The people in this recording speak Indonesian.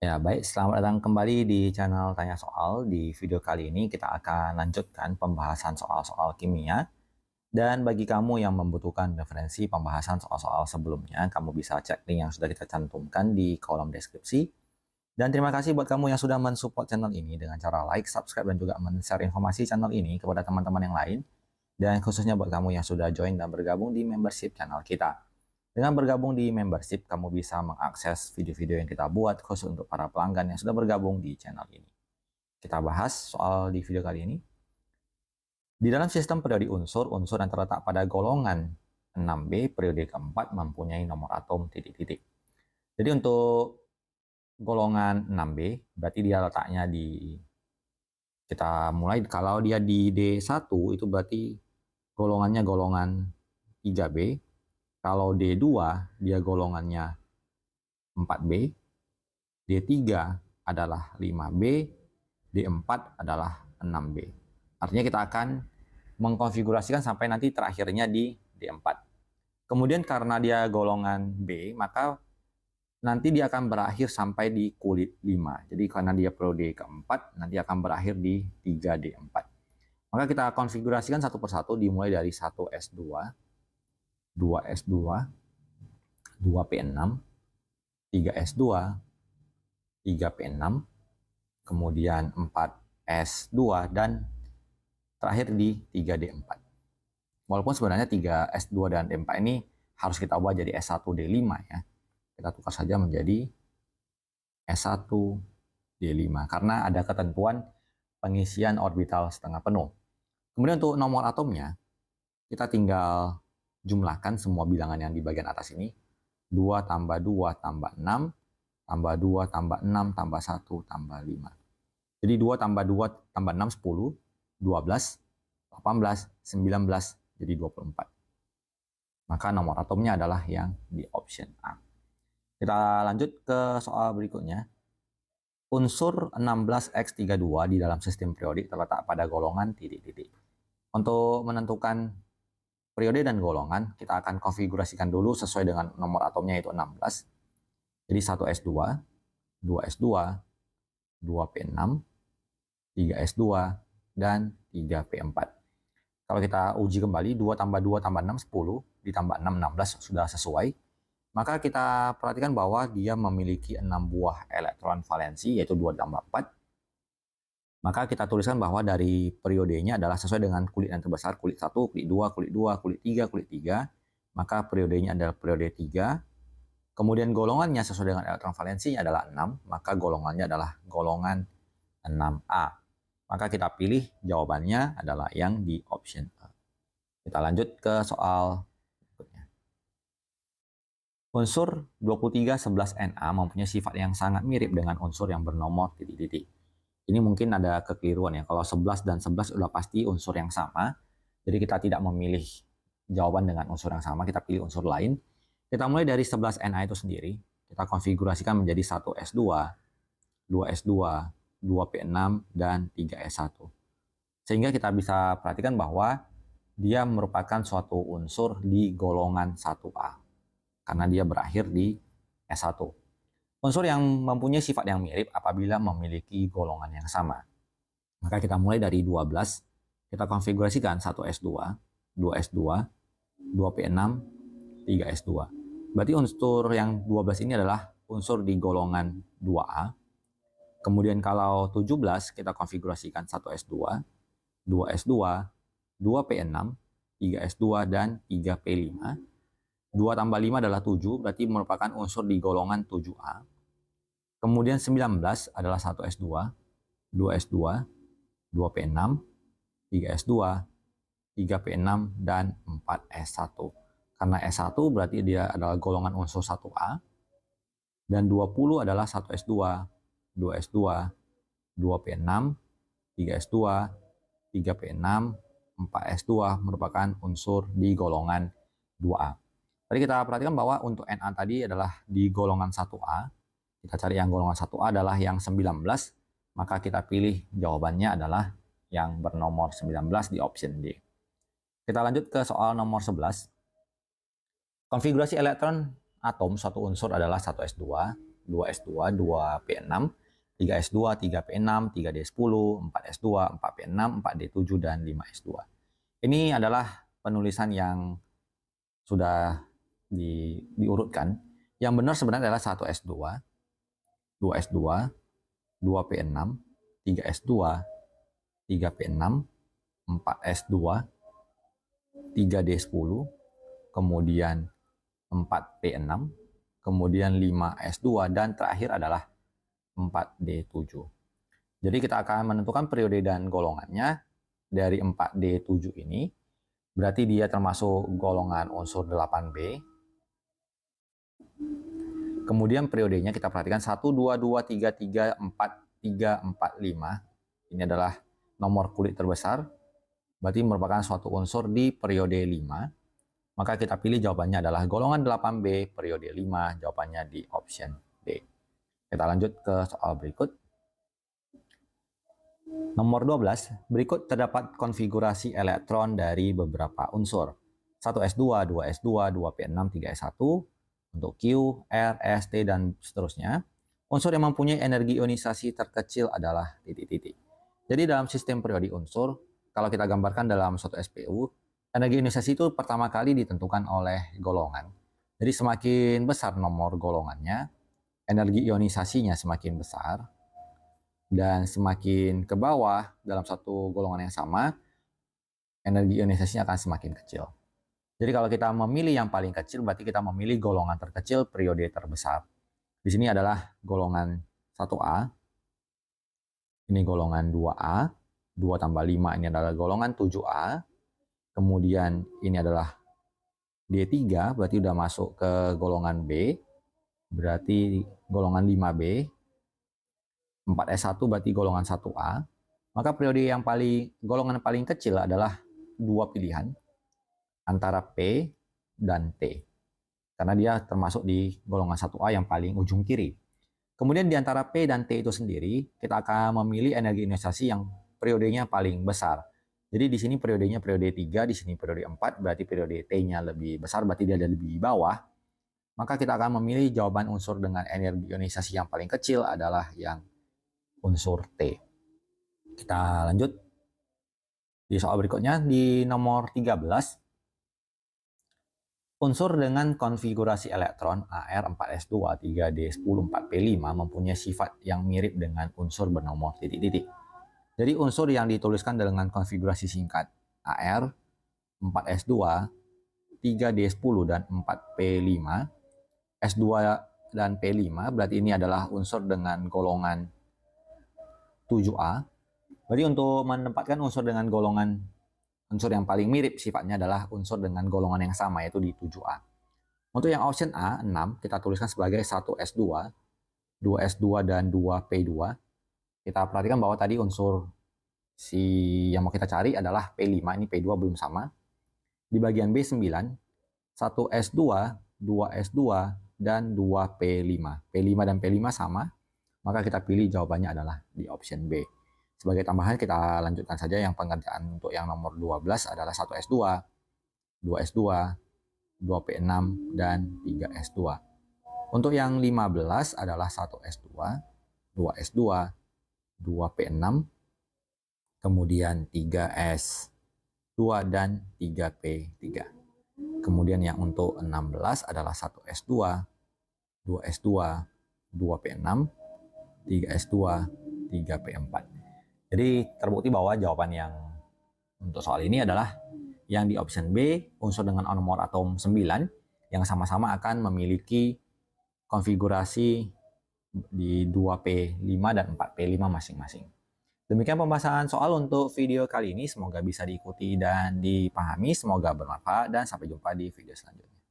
Ya, baik. Selamat datang kembali di channel Tanya Soal. Di video kali ini kita akan lanjutkan pembahasan soal-soal kimia. Dan bagi kamu yang membutuhkan referensi pembahasan soal-soal sebelumnya, kamu bisa cek link yang sudah kita cantumkan di kolom deskripsi. Dan terima kasih buat kamu yang sudah mensupport channel ini dengan cara like, subscribe, dan juga men-share informasi channel ini kepada teman-teman yang lain. Dan khususnya buat kamu yang sudah join dan bergabung di membership channel kita. Dengan bergabung di membership, kamu bisa mengakses video-video yang kita buat khusus untuk para pelanggan yang sudah bergabung di channel ini. Kita bahas soal di video kali ini. Di dalam sistem periode unsur, unsur yang terletak pada golongan 6B periode keempat mempunyai nomor atom titik-titik. Jadi untuk golongan 6B, berarti dia letaknya di, kita mulai kalau dia di D1 itu berarti golongannya golongan 3B. Kalau D2 dia golongannya 4B, D3 adalah 5B, D4 adalah 6B. Artinya kita akan mengkonfigurasikan sampai nanti terakhirnya di D4. Kemudian karena dia golongan B, maka nanti dia akan berakhir sampai di kulit 5. Jadi karena dia periode keempat, nanti akan berakhir di 3D4. Maka kita konfigurasikan satu persatu dimulai dari 1S2, 2S2, 2P6, 3S2, 3P6, kemudian 4S2, dan terakhir di 3D4. Walaupun sebenarnya 3S2 dan D4 ini harus kita ubah jadi S1D5 ya. Kita tukar saja menjadi S1D5 karena ada ketentuan pengisian orbital setengah penuh. Kemudian untuk nomor atomnya, kita tinggal jumlahkan semua bilangan yang di bagian atas ini. 2 tambah 2 tambah 6, tambah 2 tambah 6 tambah 1 tambah 5. Jadi 2 tambah 2 tambah 6, 10, 12, 18, 19, jadi 24. Maka nomor atomnya adalah yang di option A. Kita lanjut ke soal berikutnya. Unsur 16X32 di dalam sistem periodik terletak pada golongan titik-titik. Untuk menentukan periode dan golongan, kita akan konfigurasikan dulu sesuai dengan nomor atomnya yaitu 16. Jadi 1S2, 2S2, 2P6, 3S2, dan 3P4. Kalau kita uji kembali, 2 tambah 2 tambah 6, 10, ditambah 6, 16, sudah sesuai. Maka kita perhatikan bahwa dia memiliki 6 buah elektron valensi, yaitu 2 tambah 4. Maka kita tuliskan bahwa dari periodenya adalah sesuai dengan kulit yang terbesar, kulit 1, kulit 2, kulit 2, kulit 3, kulit 3. Maka periodenya adalah periode 3. Kemudian golongannya sesuai dengan elektron valensinya adalah 6, maka golongannya adalah golongan 6A. Maka kita pilih jawabannya adalah yang di option A. Kita lanjut ke soal berikutnya. Unsur 2311Na mempunyai sifat yang sangat mirip dengan unsur yang bernomor titik-titik. Ini mungkin ada kekeliruan ya. Kalau 11 dan 11 sudah pasti unsur yang sama. Jadi kita tidak memilih jawaban dengan unsur yang sama, kita pilih unsur lain. Kita mulai dari 11Na itu sendiri. Kita konfigurasikan menjadi 1S2, 2S2, 2P6, dan 3S1. Sehingga kita bisa perhatikan bahwa dia merupakan suatu unsur di golongan 1A. Karena dia berakhir di S1. Unsur yang mempunyai sifat yang mirip apabila memiliki golongan yang sama. Maka kita mulai dari 12, kita konfigurasikan 1S2, 2S2, 2P6, 3S2. Berarti unsur yang 12 ini adalah unsur di golongan 2A. Kemudian kalau 17 kita konfigurasikan 1S2, 2S2, 2P6, 3S2, dan 3P5. 2 tambah 5 adalah 7, berarti merupakan unsur di golongan 7A. Kemudian 19 adalah 1S2, 2S2, 2P6, 3S2, 3P6, dan 4S1. Karena S1 berarti dia adalah golongan unsur 1A. Dan 20 adalah 1S2, 2S2, 2P6, 3S2, 3P6, 4S2 merupakan unsur di golongan 2A. Tadi kita perhatikan bahwa untuk Na tadi adalah di golongan 1A. Kita cari yang golongan 1A adalah yang 19. Maka kita pilih jawabannya adalah yang bernomor 19 di option D. Kita lanjut ke soal nomor 11. Konfigurasi elektron atom suatu unsur adalah 1S2, 2S2, 2P6, 3S2, 3P6, 3D10, 4S2, 4P6, 4D7, dan 5S2. Ini adalah penulisan yang sudah diurutkan. Yang benar sebenarnya adalah 1S2, 2S2, 2P6, 3S2, 3P6, 4S2, 3D10, kemudian 4P6, kemudian 5S2, dan terakhir adalah 4D7. Jadi kita akan menentukan periode dan golongannya dari 4D7 ini. Berarti dia termasuk golongan unsur 8B. Kemudian periodenya kita perhatikan 1, 2, 2, 3, 3, 4, 3, 4, 5. Ini adalah nomor kulit terbesar. Berarti merupakan suatu unsur di periode 5. Maka kita pilih jawabannya adalah golongan 8B periode 5. Jawabannya di option D. Kita lanjut ke soal berikut. Nomor 12. Berikut terdapat konfigurasi elektron dari beberapa unsur. 1S2, 2S2, 2P6, 3S1. Untuk Q, R, S, T, dan seterusnya. Unsur yang mempunyai energi ionisasi terkecil adalah titik-titik. Jadi dalam sistem periodik unsur, kalau kita gambarkan dalam suatu SPU, energi ionisasi itu pertama kali ditentukan oleh golongan. Jadi semakin besar nomor golongannya, energi ionisasinya semakin besar, dan semakin ke bawah dalam satu golongan yang sama, energi ionisasinya akan semakin kecil. Jadi kalau kita memilih yang paling kecil, berarti kita memilih golongan terkecil periode terbesar. Di sini adalah golongan 1A, ini golongan 2A, 2 tambah 5 ini adalah golongan 7A, kemudian ini adalah D3, berarti udah masuk ke golongan B, berarti golongan 5B, 4S1 berarti golongan 1A, maka periode yang golongan paling kecil adalah dua pilihan, antara P dan T. Karena dia termasuk di golongan 1A yang paling ujung kiri. Kemudian di antara P dan T itu sendiri, kita akan memilih energi ionisasi yang periodenya paling besar. Jadi di sini periodenya periode 3, di sini periode 4, berarti periode T-nya lebih besar, berarti dia ada lebih di bawah. Maka kita akan memilih jawaban unsur dengan energi ionisasi yang paling kecil adalah yang unsur T. Kita lanjut. Di soal berikutnya, di nomor 13, unsur dengan konfigurasi elektron AR 4S2, 3D10, 4P5 mempunyai sifat yang mirip dengan unsur bernomor titik-titik. Jadi unsur yang dituliskan dengan konfigurasi singkat AR 4S2, 3D10, dan 4P5, S2 dan P5, berarti ini adalah unsur dengan golongan 7A. Berarti untuk menempatkan unsur dengan golongan unsur yang paling mirip sifatnya adalah unsur dengan golongan yang sama, yaitu di 7A. Untuk yang option A, 6, kita tuliskan sebagai 1S2, 2S2, dan 2P2. Kita perhatikan bahwa tadi unsur yang mau kita cari adalah P5, ini P2 belum sama. Di bagian B 9, 1S2, 2S2, dan 2P5. P5 dan P5 sama, maka kita pilih jawabannya adalah di option B. Sebagai tambahan kita lanjutkan saja yang pengerjaan untuk yang nomor 12 adalah 1S2, 2S2, 2P6, dan 3S2. Untuk yang 15 adalah 1S2, 2S2, 2P6, kemudian 3S2, dan 3P3. Kemudian yang untuk 16 adalah 1S2, 2S2, 2P6, 3S2, 3P4. Jadi terbukti bahwa jawaban yang untuk soal ini adalah yang di option B, unsur dengan nomor atom 9, yang sama-sama akan memiliki konfigurasi di 2P5 dan 4P5 masing-masing. Demikian pembahasan soal untuk video kali ini, semoga bisa diikuti dan dipahami, semoga bermanfaat, dan sampai jumpa di video selanjutnya.